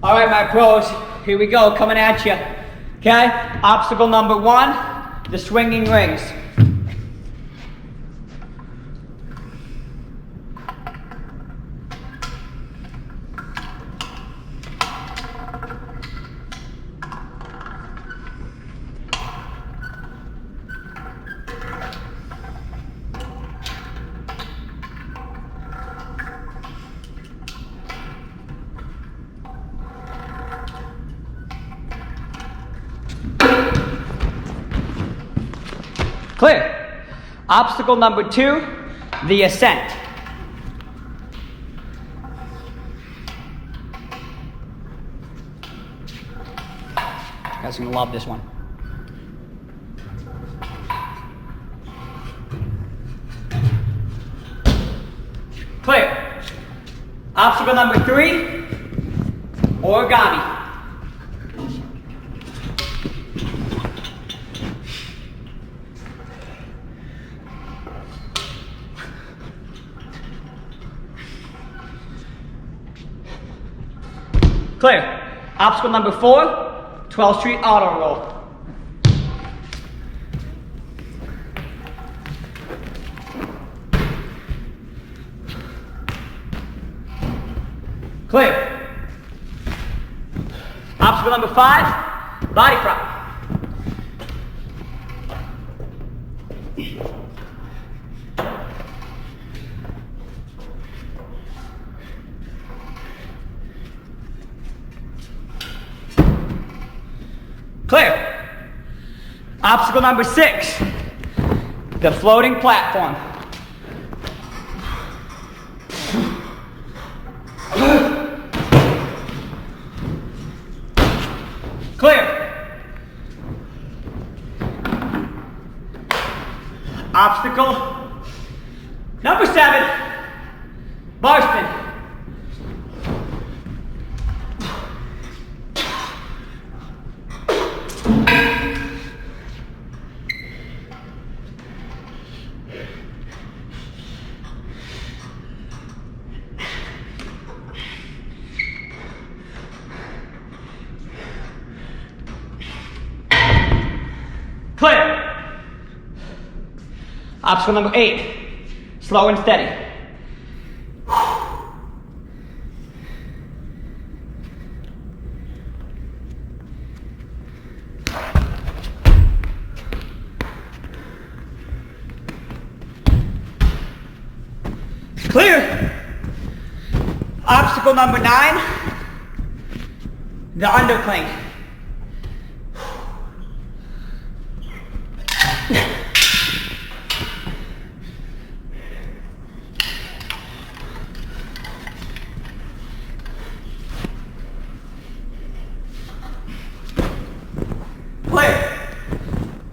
All right, my pros, here we go, coming at you. Okay, obstacle number 1, the swinging rings. Clear. Obstacle number 2, the ascent. You guys are gonna love this one. Clear. Obstacle number 3, origami. Clear. Obstacle number 4, 12th Street auto roll. Clear. Obstacle number 5, body prop. Clear. Obstacle number 6, the floating platform. Clear. Obstacle number 7, bar spin. Clear. Obstacle number 8, slow and steady. Clear. Obstacle number 9, the undercling. Clear.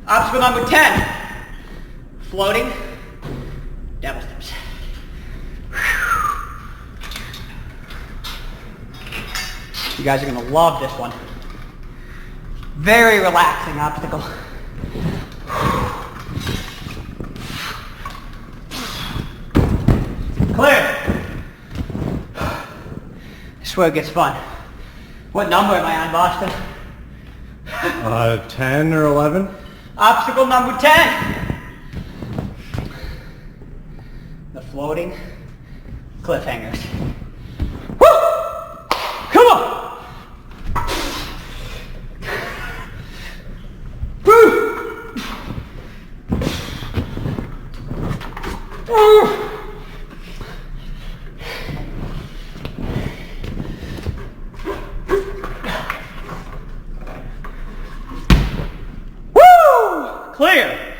Obstacle number 10, floating devil steps. You guys are gonna love this one. Very relaxing obstacle. Clear. This is where it gets fun. What number am I on, Boston? 10 or 11. Obstacle number 10. The floating cliffhangers. Woo! Come on! Woo! Clear.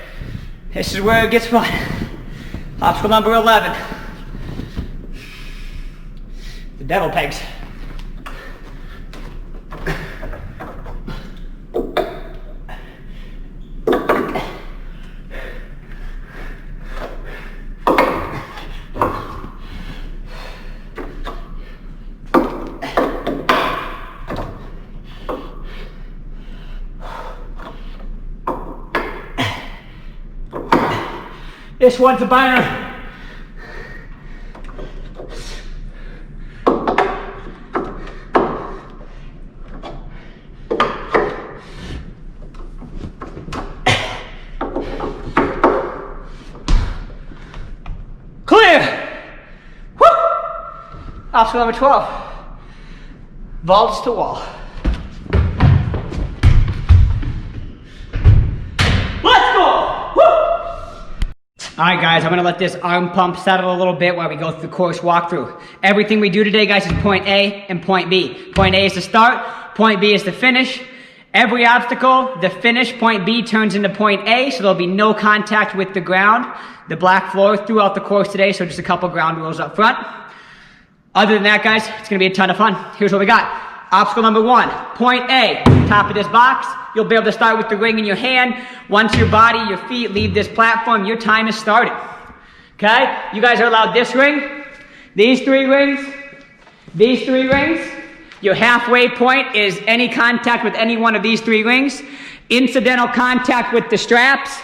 This is where it gets fun. Obstacle number 11. The devil pegs. This one's a burner. Obstacle number 12. Vaults to wall. Let's go! Woo! All right, guys, I'm gonna let this arm pump settle a little bit while we go through the course walkthrough. Everything we do today, guys, is point A and point B. Point A is the start, point B is the finish. Every obstacle, the finish, point B, turns into point A, so there'll be no contact with the ground, the black floor, throughout the course today, so just a couple ground rules up front. Other than that, guys, it's gonna be a ton of fun. Here's what we got. Obstacle number 1, point A, top of this box. You'll be able to start with the ring in your hand. Once your body, your feet leave this platform, your time is started. Okay? You guys are allowed this ring, these 3 rings, these 3 rings. Your halfway point is any contact with any one of these 3 rings. Incidental contact with the straps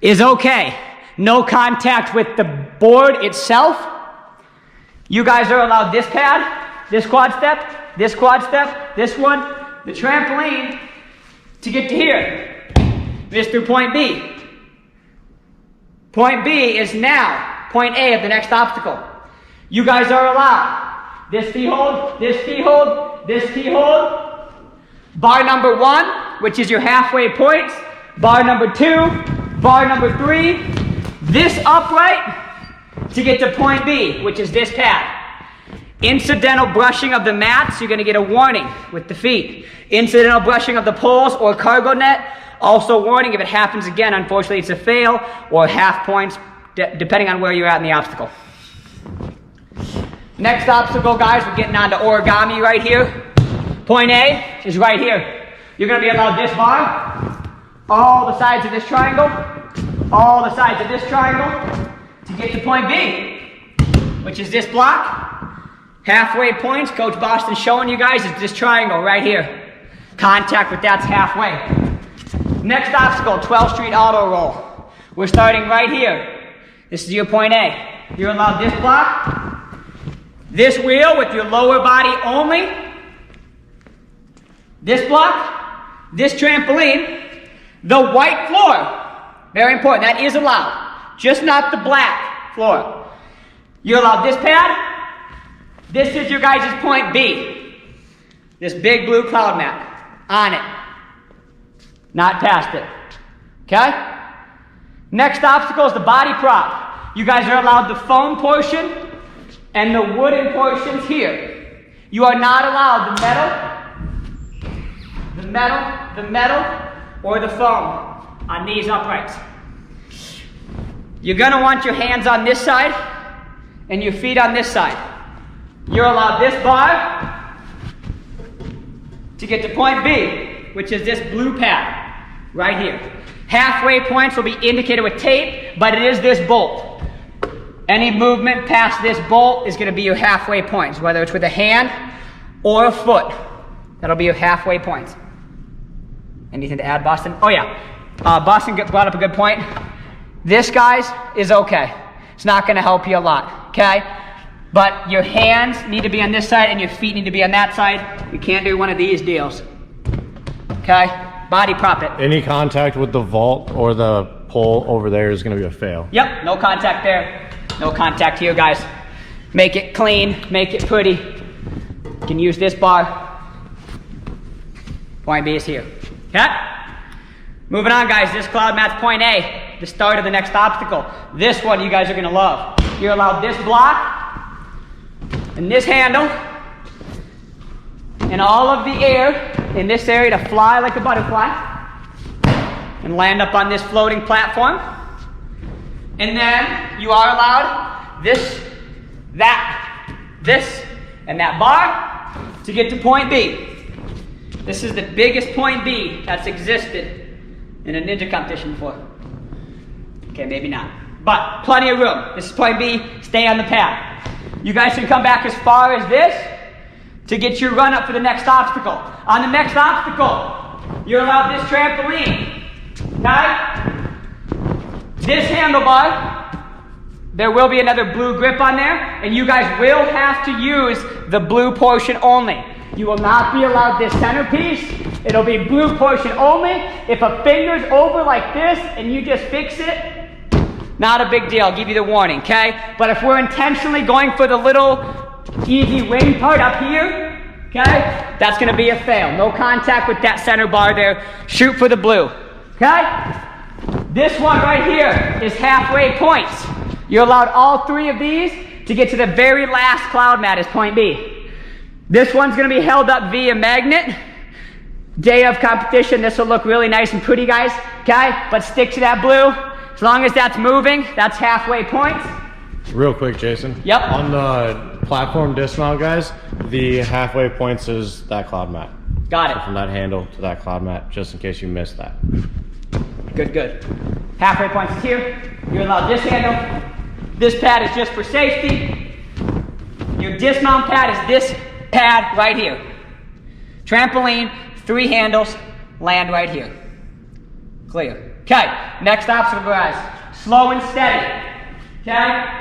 is okay. No contact with the board itself. You guys are allowed this pad, this quad step, this one, the trampoline to get to here. This through point B. Point B is now point A of the next obstacle. You guys are allowed this key hold, this key hold, this key hold. Bar number 1, which is your halfway points. Bar number 2, bar number 3. This upright to get to point B, which is this pad. Incidental brushing of the mats, you're going to get a warning with the feet. Incidental brushing of the poles or cargo net, also warning. If it happens again, unfortunately, it's a fail or half points, depending on where you're at in the obstacle. Next obstacle, guys, we're getting on to origami right here. Point A is right here. You're going to be allowed this bar, all the sides of this triangle, all the sides of this triangle, to get to point B, which is this block. Halfway points, Coach Boston's showing you guys, is this triangle right here. Contact with that's halfway. Next obstacle, 12th Street auto roll. We're starting right here. This is your point A. You're allowed this block, this wheel with your lower body only, this block, this trampoline, the white floor. Very important, that is allowed. Just not the black floor. You're allowed this pad. This is your guys' point B. This big blue cloud mat. On it. Not past it. Okay? Next obstacle is the body prop. You guys are allowed the foam portion and the wooden portions here. You are not allowed the metal, or the foam on these uprights. You're going to want your hands on this side and your feet on this side. You're allowed this bar to get to point B, which is this blue pad right here. Halfway points will be indicated with tape, but it is this bolt. Any movement past this bolt is going to be your halfway points, whether it's with a hand or a foot. That'll be your halfway points. Anything to add, Boston? Oh yeah, Boston brought up a good point. This, guys, is okay. It's not going to help you a lot, okay? But your hands need to be on this side and your feet need to be on that side. You can't do one of these deals. Okay? Body prop it. Any contact with the vault or the pole over there is going to be a fail. Yep, no contact there. No contact here, guys. Make it clean, make it pretty. You can use this bar. Point B is here. Okay? Moving on, guys. This cloud mat's point A, the start of the next obstacle. This one you guys are going to love. You're allowed this block and this handle and all of the air in this area to fly like a butterfly and land up on this floating platform. And then you are allowed this, that, this, and that bar to get to point B. This is the biggest point B that's existed in a ninja competition before. Okay, maybe not. But plenty of room. This is point B, stay on the pad. You guys can come back as far as this to get your run up for the next obstacle. On the next obstacle, you're allowed this trampoline. Okay? This handlebar, there will be another blue grip on there, and you guys will have to use the blue portion only. You will not be allowed this centerpiece. It'll be blue portion only. If a finger's over like this and you just fix it, not a big deal. I'll give you the warning, okay? But if we're intentionally going for the little easy wing part up here, okay? That's gonna be a fail. No contact with that center bar there. Shoot for the blue, okay? This one right here is halfway points. You're allowed all 3 of these to get to the very last cloud mat is point B. This one's gonna be held up via magnet. Day of competition, this will look really nice and pretty, guys, okay? But stick to that blue. As long as that's moving, that's halfway points. Real quick, Jason. Yep. On the platform dismount, guys, the halfway points is that cloud mat. Got So it. from that handle to that cloud mat, just in case you missed that. Good, good. Halfway points is here. You're allowed this handle. This pad is just for safety. Your dismount pad is this pad right here. Trampoline, 3 handles, land right here. Clear. Okay, next obstacle, guys. Slow and steady. Okay?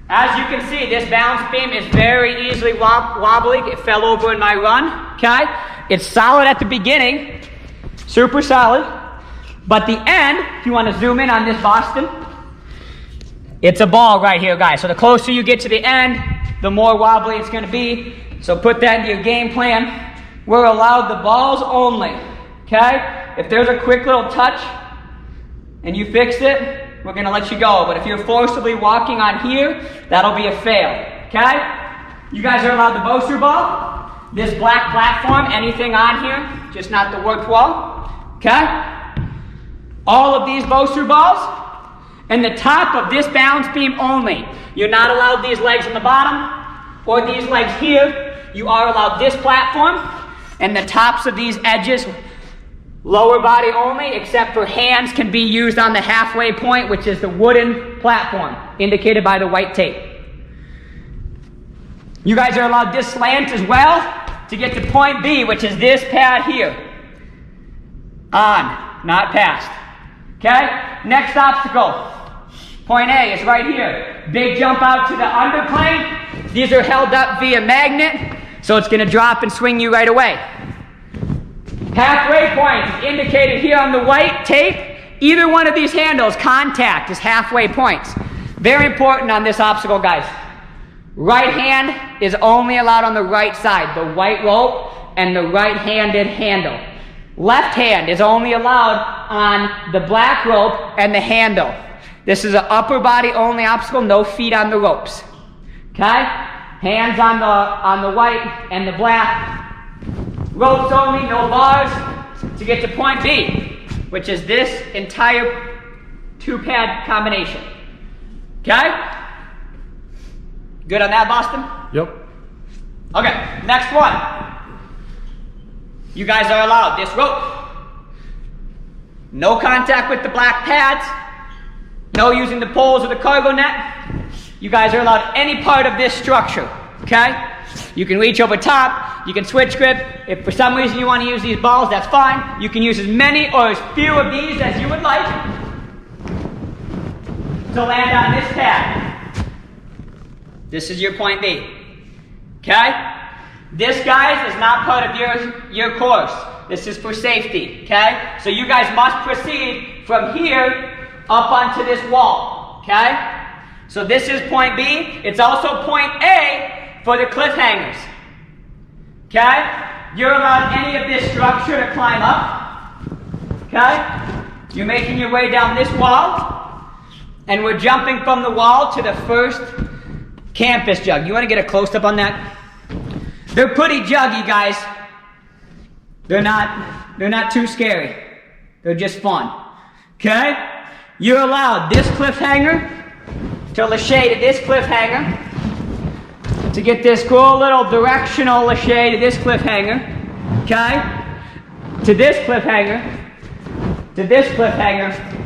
As you can see, this balance beam is very easily wobbly. It fell over in my run. Okay? It's solid at the beginning. Super solid. But the end, if you want to zoom in on this Boston, it's a ball right here, guys. So the closer you get to the end, the more wobbly it's going to be. So put that into your game plan. We're allowed the balls only, okay? If there's a quick little touch and you fixed it, we're going to let you go. But if you're forcibly walking on here, that'll be a fail, okay? You guys are allowed the Bosu ball, this black platform, anything on here, just not the worked wall, okay? All of these Bosu balls, and the top of this balance beam only. You're not allowed these legs on the bottom or these legs here. You are allowed this platform and the tops of these edges, lower body only, except for hands can be used on the halfway point, which is the wooden platform indicated by the white tape. You guys are allowed this slant as well to get to point B, which is this pad here. On, not past. Okay? Next obstacle. Point A is right here. Big jump out to the underplane. These are held up via magnet, so it's going to drop and swing you right away. Halfway point is indicated here on the white tape. Either one of these handles, contact is halfway points. Very important on this obstacle, guys. Right hand is only allowed on the right side, the white rope and the right-handed handle. Left hand is only allowed on the black rope and the handle. This is an upper body only obstacle, no feet on the ropes. Okay? Hands on the white and the black. Ropes only, no bars to get to point B, which is this entire 2-pad combination. Okay? Good on that, Boston? Yep. Okay, next one. You guys are allowed this rope. No contact with the black pads. No using the poles or the cargo net. You guys are allowed any part of this structure, okay? You can reach over top, you can switch grip. If for some reason you want to use these balls, that's fine. You can use as many or as few of these as you would like to land on this pad. This is your point B, okay? This, guys, is not part of your course. This is for safety, okay? So you guys must proceed from here up onto this wall, okay? So this is point B. It's also point A for the cliffhangers, okay? You're allowed any of this structure to climb up, okay? You're making your way down this wall, and we're jumping from the wall to the first campus jug. You want to get a close-up on that? They're pretty juggy, guys. They're not too scary. They're just fun, okay? You're allowed this cliffhanger to lache to this cliffhanger, to get this cool little directional lache to this cliffhanger, okay? To this cliffhanger,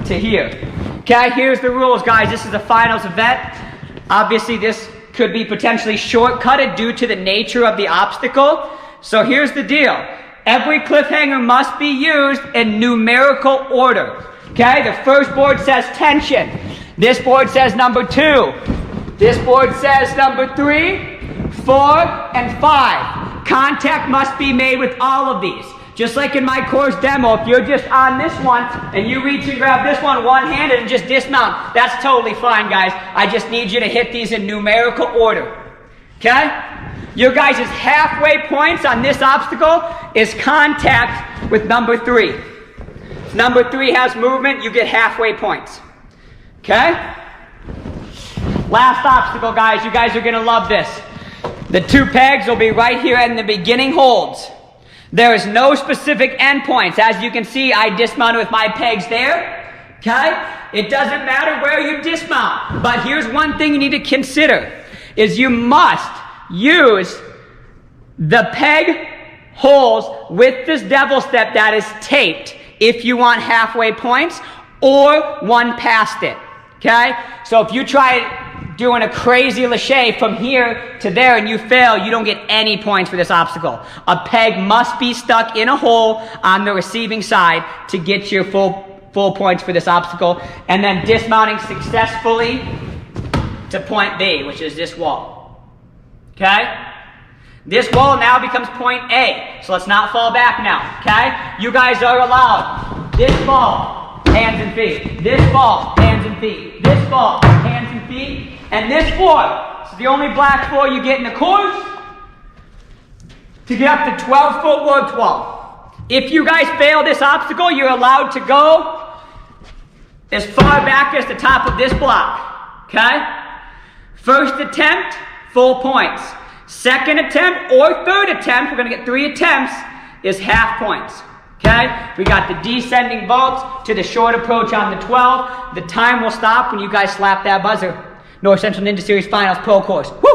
to here. Okay, here's the rules, guys. This is the finals event. Obviously, this could be potentially shortcutted due to the nature of the obstacle. So here's the deal. Every cliffhanger must be used in numerical order. Okay, the first board says tension. This board says number 2. This board says number 3, 4, and 5. Contact must be made with all of these. Just like in my course demo, if you're just on this one and you reach and grab this one one-handed and just dismount, that's totally fine, guys. I just need you to hit these in numerical order. Okay? Your guys' halfway points on this obstacle is contact with number 3. If number 3 has movement, you get halfway points. Okay? Last obstacle, guys. You guys are going to love this. The 2 pegs will be right here in the beginning holds. There is no specific endpoints. As you can see, I dismounted with my pegs there. Okay? It doesn't matter where you dismount. But here's one thing you need to consider, is you must use the peg holes with this devil step that is taped if you want halfway points, or one past it. Okay? So if you try doing a crazy lache from here to there and you fail, you don't get any points for this obstacle. A peg must be stuck in a hole on the receiving side to get your full points for this obstacle, and then dismounting successfully to point B, which is this wall. Okay? This wall now becomes point A, so let's not fall back now. Okay? You guys are allowed this ball, hands and feet. This ball, hands and feet. This ball, hands and feet. And this floor, this is the only black floor you get in the course to get up to 12-foot warped wall. If you guys fail this obstacle, you're allowed to go as far back as the top of this block. Okay? First attempt, full points. Second attempt or third attempt, we're going to get 3 attempts, is half points. Okay? We got the descending vaults to the short approach on the 12. The time will stop when you guys slap that buzzer. North Central Ninja Series Finals Pro Course. Woo!